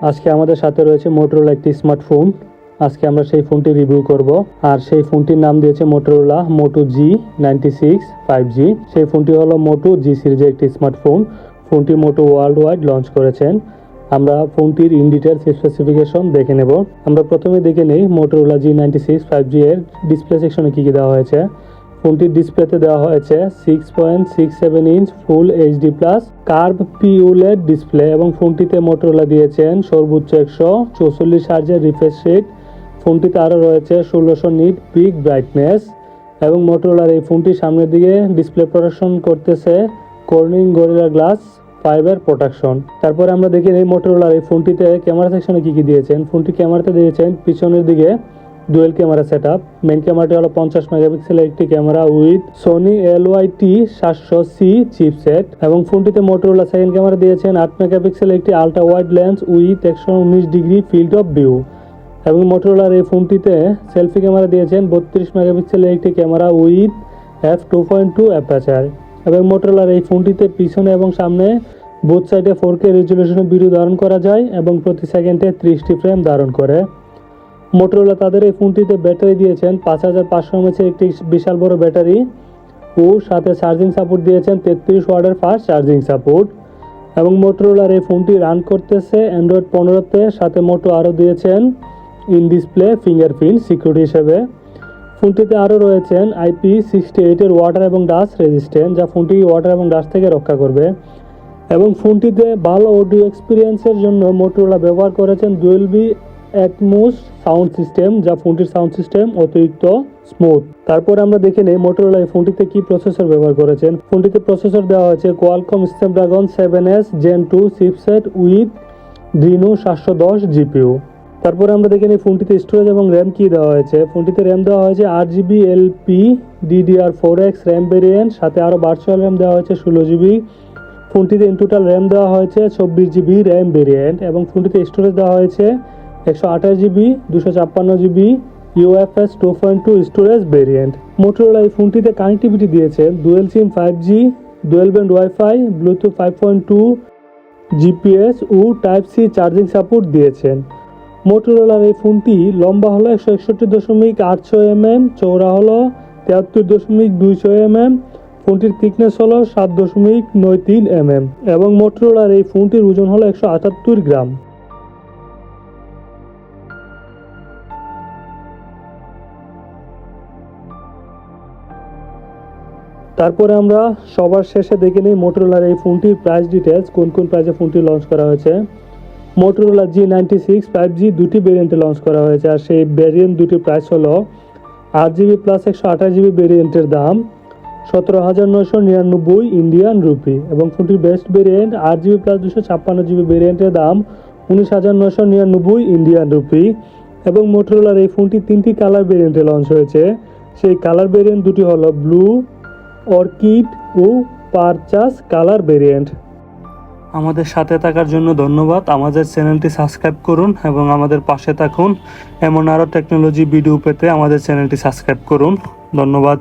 আজকে আমাদের সাথে রয়েছে মোটরোলা একটি স্মার্টফোন। আজকে আমরা সেই ফোনটি রিভিউ করব। আর সেই ফোনটির নাম দিয়েছে মোটরোলা মোটো G96 5G। সেই ফোনটি হলো মোটো জি সিরিজের একটি স্মার্টফোন। ফোনটি মোটো ওয়ার্ল্ড ওয়াইড লঞ্চ করেছেন। আমরা ফোনটির ইন ডিটেলস স্পেসিফিকেশন দেখে নেব। আমরা প্রথমে দেখে নেই মোটরোলা G96 5G এর ডিসপ্লে সেকশনে কী কী দেওয়া হয়েছে। ফোনটির ডিসপ্লেতে দেওয়া হয়েছে 6.67 inch full HD plus curve পিউলেড ডিসপ্লে এবং ফোনটিতে মোটরোলা দিয়েছেন সর্বোচ্চ 144 হার্জের রিফ্রেশ রেট। ফোনটিতে আরও রয়েছে 1600 নিট পিক ব্রাইটনেস এবং মোটরোলার এই ফোনটির সামনের দিকে ডিসপ্লে প্রোটেকশন করতেছে কর্নিং গরিলা গ্লাস 5 প্রোটেকশন। তারপরে আমরা দেখি এই মোটরোলার এই ফোনটিতে ক্যামেরা সেকশনে কী কী দিয়েছেন। ফোনটি ক্যামেরাতে দিয়েছেন পিছনের দিকে ডুয়েল ক্যামেরা সেটআপ। মেইন ক্যামেরাটি হলো 50 মেগাপিক্সেলের একটি camera with Sony LYT 700C chipset এবং ফোনটিতে মোটরোলা সেকেন্ড ক্যামেরা দিয়েছেন 8 মেগাপিক্সেলের একটি ultra wide lens with 119 degree field of view এবং মোটরোলার এই ফোনটিতে সেলফি ক্যামেরা দিয়েছেন 32 মেগাপিক্সেলের একটি ক্যামেরা উইথ f2.2 অ্যাপারচার এবং মোটরোলার এই ফোনটিতে পিছনে এবং সামনে বোথ সাইডে 4K রেজুলেশনের ভিডিও ধারণ করা যায় এবং প্রতি সেকেন্ডে 30টি ফ্রেম ধারণ করে। মোটরোলা তাদের এই ফোনটিতে ব্যাটারি দিয়েছেন 5500 mAh একটি বিশাল বড় ব্যাটারি ও সাথে চার্জিং সাপোর্ট দিয়েছেন 33 ওয়াটের ফাস্ট চার্জিং সাপোর্ট এবং মোটরোলার এই ফোনটি রান করতেছে অ্যান্ড্রয়েড 15-তে। সাথে মোটো আরও দিয়েছেন ইন ডিসপ্লে ফিঙ্গারপ্রিন্ট সিকিউরিটি হিসেবে। ফোনটিতে আরও রয়েছেন IP68 এর ওয়াটার এবং ডাস্ট রেজিস্ট্যান্ট, যা ফোনটি ওয়াটার এবং ডাস্ট থেকে রক্ষা করবে এবং ফোনটিতে ভালো অডিও এক্সপিরিয়েন্সের জন্য মোটরোলা ব্যবহার করেছেন ডুয়েলবি অ্যাটমোস সাউন্ড সিস্টেম, যা ফোনটির সাউন্ড সিস্টেম অতিরিক্ত স্মুথ। তারপর আমরা দেখে নেই মোটরোলা এই ফোনটিতে কি প্রসেসর ব্যবহার করেছেন। ফোনটিতে প্রসেসর দেওয়া হয়েছে Qualcomm Snapdragon 7S Gen 2 chipset with Adreno 710 GPU। তারপরে আমরা দেখে নিই ফোনটিতে স্টোরেজ এবং র্যাম কি দেওয়া হয়েছে। ফোনটিতে র্যাম দেওয়া হয়েছে 8GB LPDDR4X র্যাম ভেরিয়েন্ট, সাথে আরও ভার্চুয়াল র্যাম দেওয়া হয়েছে 16GB। ফোনটিতে ইন টোটাল র্যাম দেওয়া হয়েছে 24GB র্যাম ভেরিয়েন্ট এবং ফোনটিতে স্টোরেজ দেওয়া হয়েছে 128GB 256GB UFS 2.2 storage variant. Motorola এই ফোনটিতে কানেক্টিভিটি দিয়েছেন ডুয়েল সিম 5G, dual band wifi, Bluetooth 5.2, GPS ও টাইপ সি চার্জিং সাপোর্ট দিয়েছেন। মোটরোলার এই ফোনটি লম্বা হলো 161.86 mm, চওড়া হলো 73.26 mm, ফোনটির থিকনেস হলো 7.93 mm এবং মোটরোলার এই ফোনটির ওজন হলো 178 গ্রাম। তারপরে আমরা সবার শেষে দেখে নিই মোটরোলার এই ফোনটির প্রাইস ডিটেলস, কোন কোন প্রাইসে ফোনটি লঞ্চ করা হয়েছে। মোটরোলা G96 5G দুটি ভেরিয়েন্টে লঞ্চ করা হয়েছে আর সেই ভেরিয়েন্ট দুটির প্রাইস হলো 8GB প্লাস 128GB ভেরিয়েন্টের দাম 17,999 ইন্ডিয়ান রুপি এবং ফোনটির best variant 8GB plus 256GB ভেরিয়েন্টের দাম 19,999 ইন্ডিয়ান রুপি এবং মোটরোলার এই ফোনটি 3টি কালার ভেরিয়েন্টে লঞ্চ হয়েছে। সেই কালার ভেরিয়েন্ট দুটি হলো ব্লু, অর্কিড ও পারচাস কালার ভেরিয়েন্ট। আমাদের সাথে থাকার জন্য ধন্যবাদ। আমাদের চ্যানেলটি সাবস্ক্রাইব করুন এবং আমাদের পাশে থাকুন। এমন আরও টেকনোলজি ভিডিও পেতে আমাদের চ্যানেলটি সাবস্ক্রাইব করুন। ধন্যবাদ।